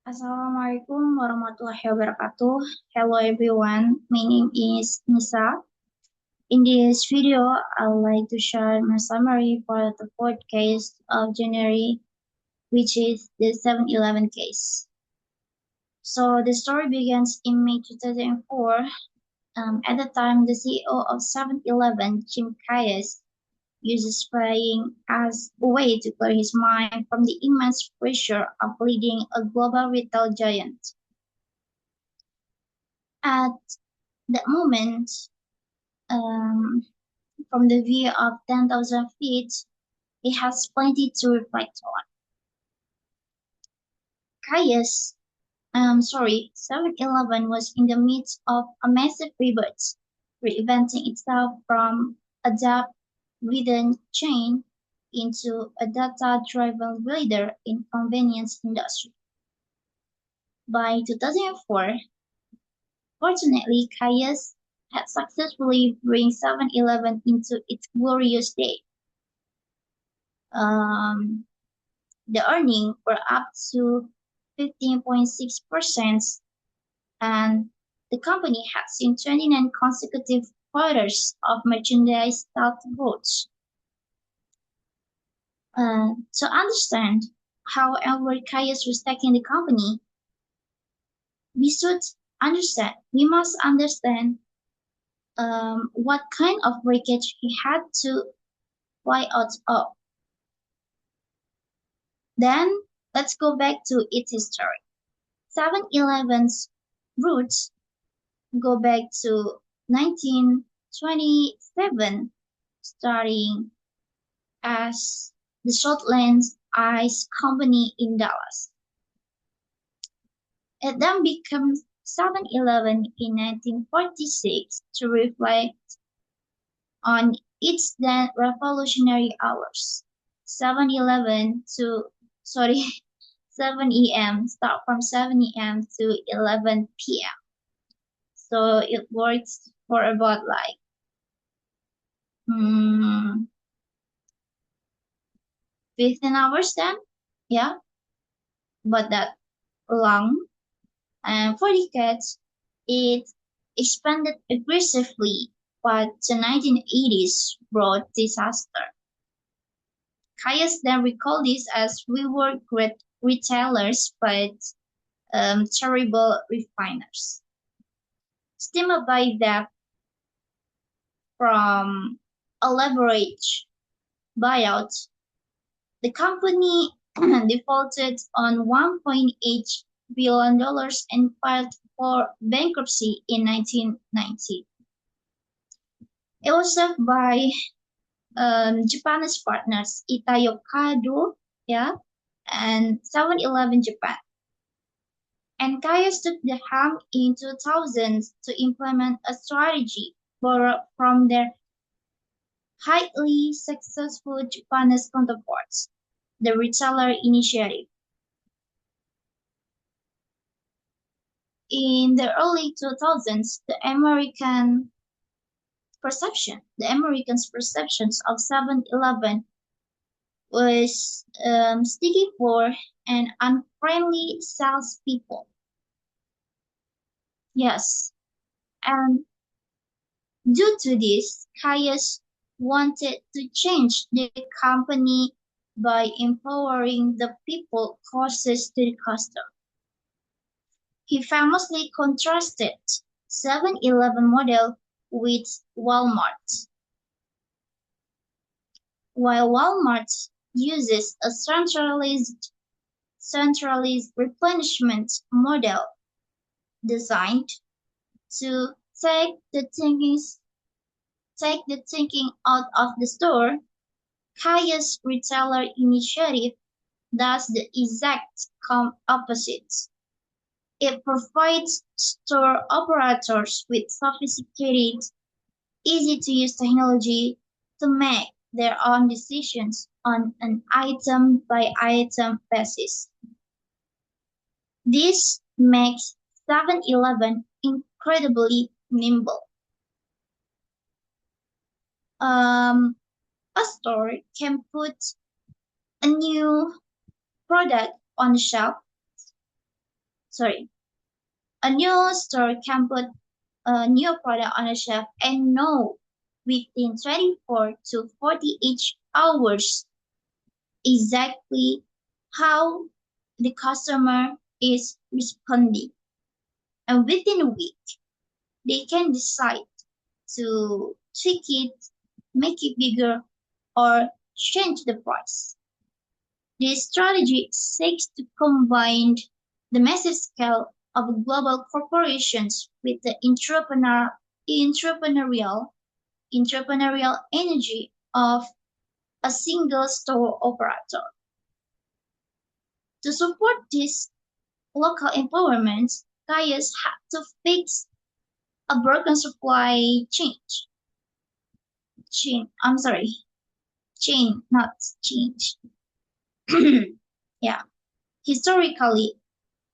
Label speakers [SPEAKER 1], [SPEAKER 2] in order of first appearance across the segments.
[SPEAKER 1] Assalamualaikum warahmatullahi wabarakatuh. Hello everyone, my name is Nisa. In this video, I would like to share my summary for the fourth case of January, which is the 7-Eleven case. So the story begins in May 2004. At the time, the CEO of 7-Eleven, Jim Kayes, uses flying as a way to clear his mind from the immense pressure of leading a global retail giant. At that moment, um, from the view of 10,000 feet, he has plenty to reflect on. Caius, 7-Eleven was in the midst of a massive rebirth, reinventing itself from a debt-ridden chain into a data-driven leader in convenience industry. By 2004, fortunately, Caius had successfully bring 7-Eleven into its glorious day. Um, the earnings were up to 15.6%, and the company had seen 29 consecutive quarters of merchandise sales growth. To understand how Albert Caius was taking the company, we must understand what kind of wreckage he had to fly out of. Then let's go back to its history. 7-Eleven's roots go back to 1927, starting as the Shortland Ice Company in Dallas. It then became 7-Eleven in 1946 to reflect on its then revolutionary hours. 7-Eleven to, sorry, 7 a.m. start from 7 a.m. to 11 p.m. So it works for about like 15 hours then, yeah, but that long. And for decades, it expanded aggressively, but the 1980s brought disaster. Caius then recalled this as we were great retailers, but terrible refiners. Stimulated by debt from a leverage buyout, the company defaulted on $1.8 billion and filed for bankruptcy in 1990. It was served by Japanese partners Itayo Kado, yeah, and 7-Eleven Japan. And Caius took the helm in 2000 to implement a strategy borrowed from their highly successful Japanese counterparts, the Retailer Initiative. In the early 2000s, the Americans' perceptions of 7-Eleven was sticky for and unfriendly salespeople. Yes, and due to this, Caius wanted to change the company by empowering the people closest to the customer. He famously contrasted 7-Eleven model with Walmart. While Walmart uses a centralized replenishment model designed to take the thinking out of the store, Caius Retailer Initiative does the exact opposite. It provides store operators with sophisticated, easy-to-use technology to make their own decisions on an item-by-item basis. This makes 7-Eleven incredibly nimble. A store can put a new product on the shelf sorry, a new store can put a new product on a shelf and know within 24 to 48 hours exactly how the customer is responding. And within a week, they can decide to tweak it, make it bigger, or change the price. This strategy seeks to combine the massive scale of global corporations with the entrepreneurial energy of a single store operator. To support this local empowerment, Gaius had to fix a broken supply I'm sorry, chain, not change. Yeah. Historically,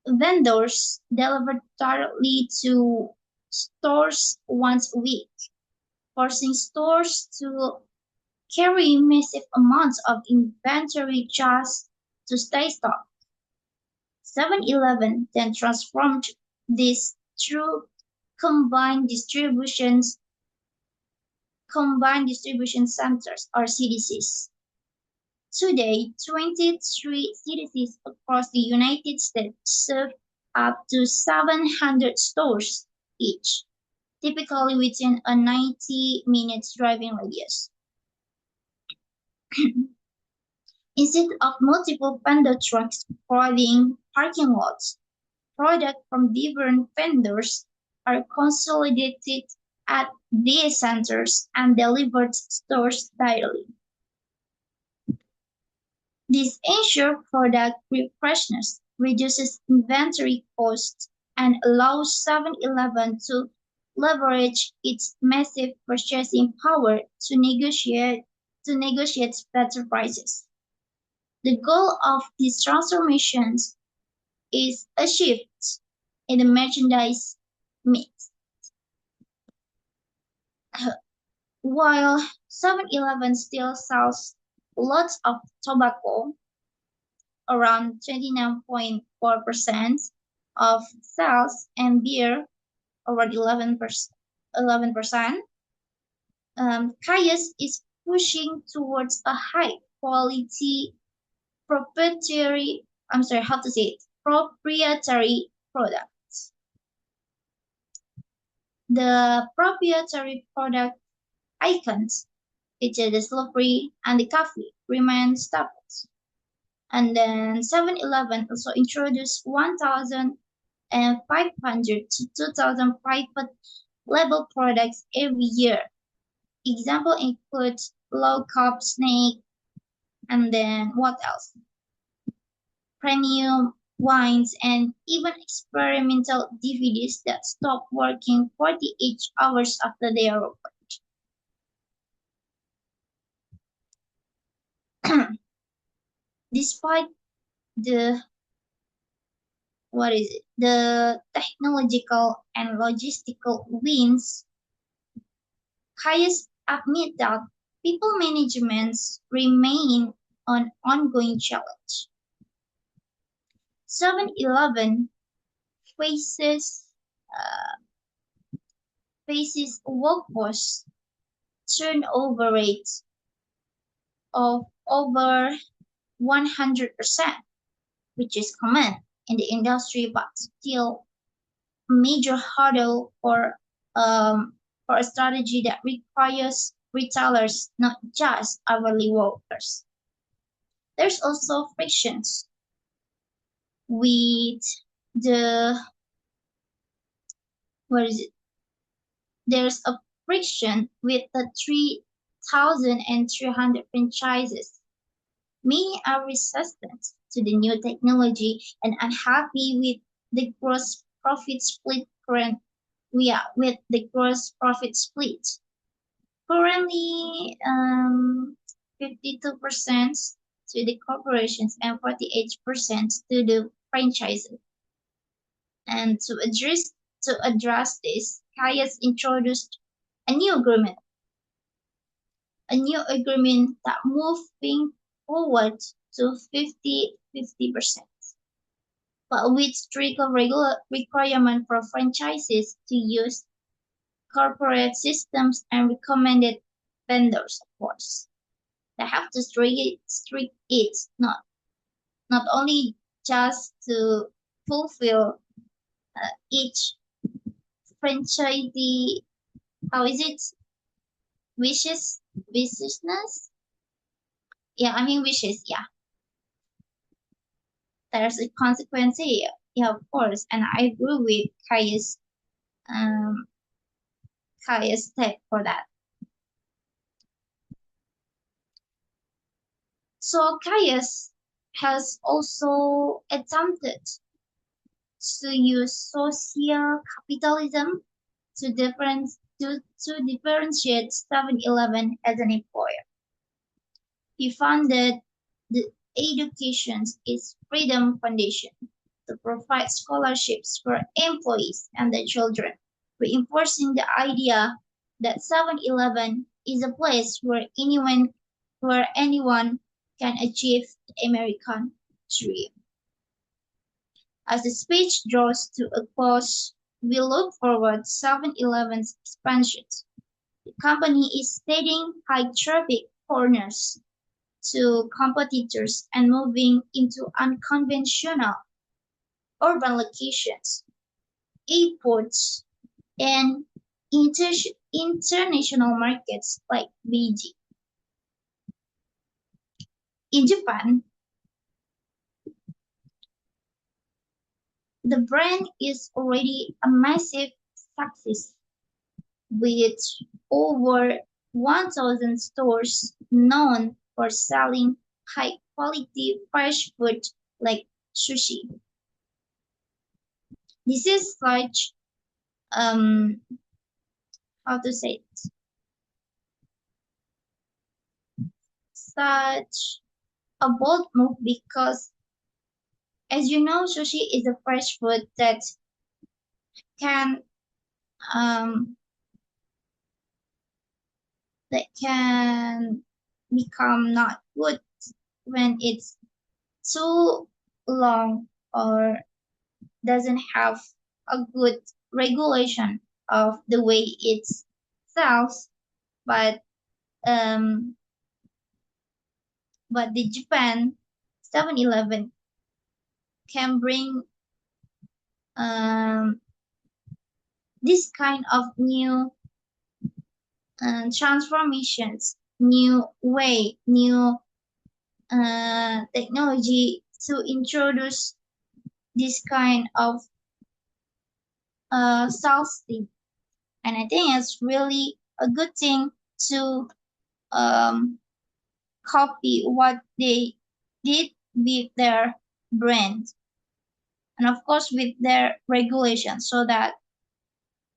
[SPEAKER 1] vendors delivered directly to stores once a week, forcing stores to carry massive amounts of inventory just to stay stocked. 7-Eleven then transformed this through combined distributions combined distribution centers or CDCs. Today, 23 CDCs across the United States serve up to 700 stores each, typically within a 90 minutes driving radius. Instead of multiple vendor trucks flooding parking lots, products from different vendors are consolidated at these centers and delivered to stores daily. This ensures product freshness, reduces inventory costs, and allows 7-Eleven to leverage its massive purchasing power to negotiate better prices. The goal of these transformations is a shift in the merchandise mix. While 7-Eleven still sells lots of tobacco, around 29.4% of sales, and beer, around 11%, Caius is pushing towards a high quality proprietary, I'm sorry, how to say it, proprietary products. The proprietary product icons, which is the Slurpee and the coffee, remain staples. And then 7-Eleven also introduced 1,500 to 2,000 private label products every year. Example includes low carb snake, and then what else? Premium wines, and even experimental DVDs that stop working 48 hours after they are opened. Despite the the technological and logistical wins, Caius admit that people management remain an ongoing challenge. 7-Eleven faces workforce turnover rates of over 100%, which is common in the industry, but still a major hurdle for a strategy that requires retailers, not just hourly workers. There's also frictions with the what is it? There's a friction with the 3,300 franchises. Many are resistant to the new technology and unhappy with the gross profit split with the gross profit split. Currently, 52% to the corporations and 48% to the franchises. And to address this, Caius introduced a new agreement, that moving forward to 50-50%. but with stricter requirement for franchises to use corporate systems and recommended vendors, of course. They have to strict it, not only just to fulfill each franchisee, how is it, wishes, yeah, I mean wishes, yeah. There's a consequence here, yeah, of course, and I agree with um, Kaya's take for that. So Caius has also attempted to use social capitalism to differentiate 7-Eleven as an employer. He founded the Education is Freedom Foundation to provide scholarships for employees and their children, reinforcing the idea that 7-Eleven is a place where anyone can achieve the American dream. As the speech draws to a close, we look forward to 7-Eleven's expansion. The company is stating high traffic corners to competitors and moving into unconventional urban locations, airports, and international markets like Beijing. In Japan, the brand is already a massive success with over 1,000 stores known for selling high quality fresh food like sushi. This is um how to say it, such a bold move because as you know sushi is a fresh food can um that can become not good when it's too long or doesn't have a good regulation of the way it sells. But um, but the Japan 7-Eleven can bring um, this kind of new transformations, new way, new technology to introduce this kind of sales team. And I think it's really a good thing to um, copy what they did with their brand and of course with their regulations so that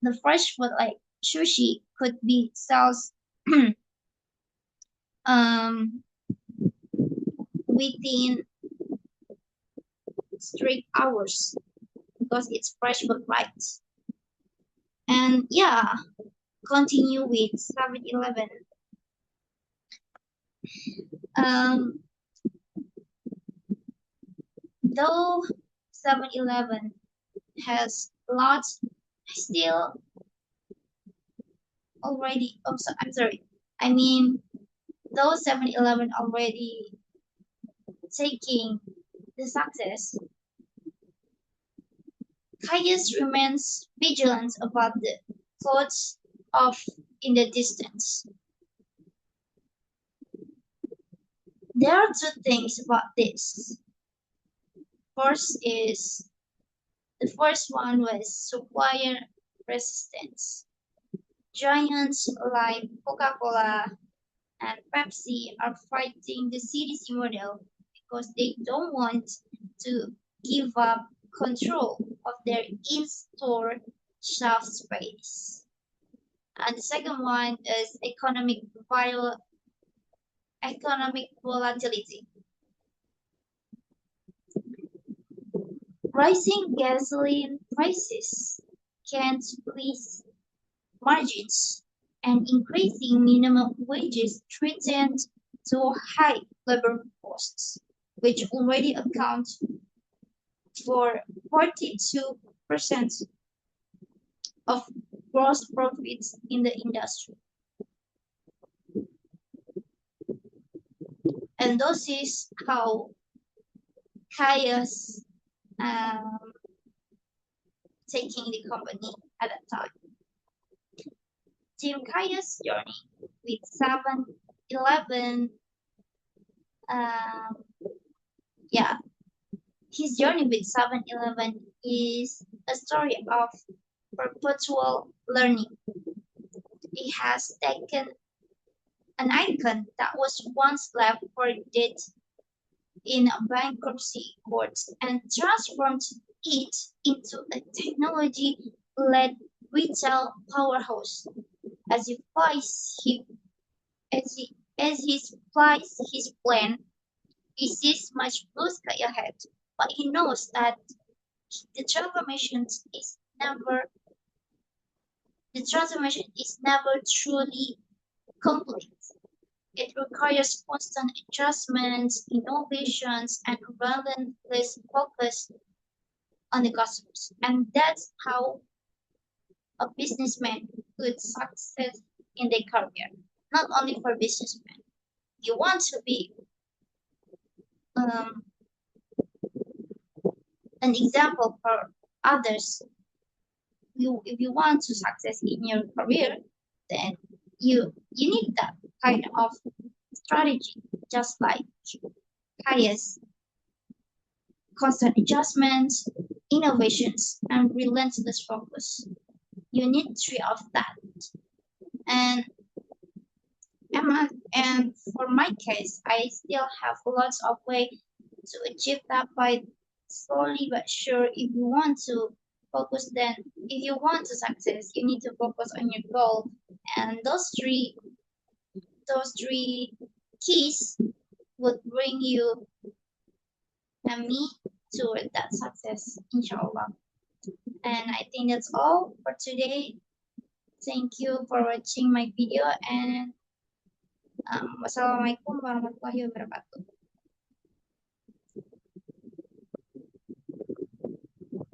[SPEAKER 1] the fresh food like sushi could be sold um, within strict hours because it's fresh food right. And yeah, continue with 7-Eleven. Um, though 7-Eleven has lots still already, oh, so, I'm sorry. I mean, though 7-Eleven already taking the success, Caius remains vigilant about the thoughts off in the distance. There are two things about this. The first one was supplier resistance. Giants like Coca-Cola and Pepsi are fighting the CDC model because they don't want to give up control of their in-store shelf space. And the second one is economic volatility. Rising gasoline prices can squeeze margins, and increasing minimum wages threatened to high labor costs, which already account for 42% of gross profits in the industry. And this is how Caius taking the company at that time. Tim Caius' journey with 7-Eleven, his journey with 7-Eleven is a story of perpetual learning. He has taken an icon that was once left for dead in a bankruptcy court and transformed it into a technology-led retail powerhouse. As he plies his plan, he sees much blue sky ahead, but he knows that the transformation is never truly complete. It requires constant adjustments, innovations, and relentless focus on the customers. And that's how a businessman could succeed in their career. Not only for businessmen. You want to be an example for others. If you want to success in your career, then you need that kind of strategy, just like Caius. Constant adjustments, innovations, and relentless focus. You need three of that. And for my case, I still have lots of way to achieve that by slowly but sure. If you want to focus, then if you want to success, you need to focus on your goal. And those three keys would bring you and me toward that success, inshallah. And I think that's all for today. Thank you for watching my video, and wassalamualaikum warahmatullahi wabarakatuh.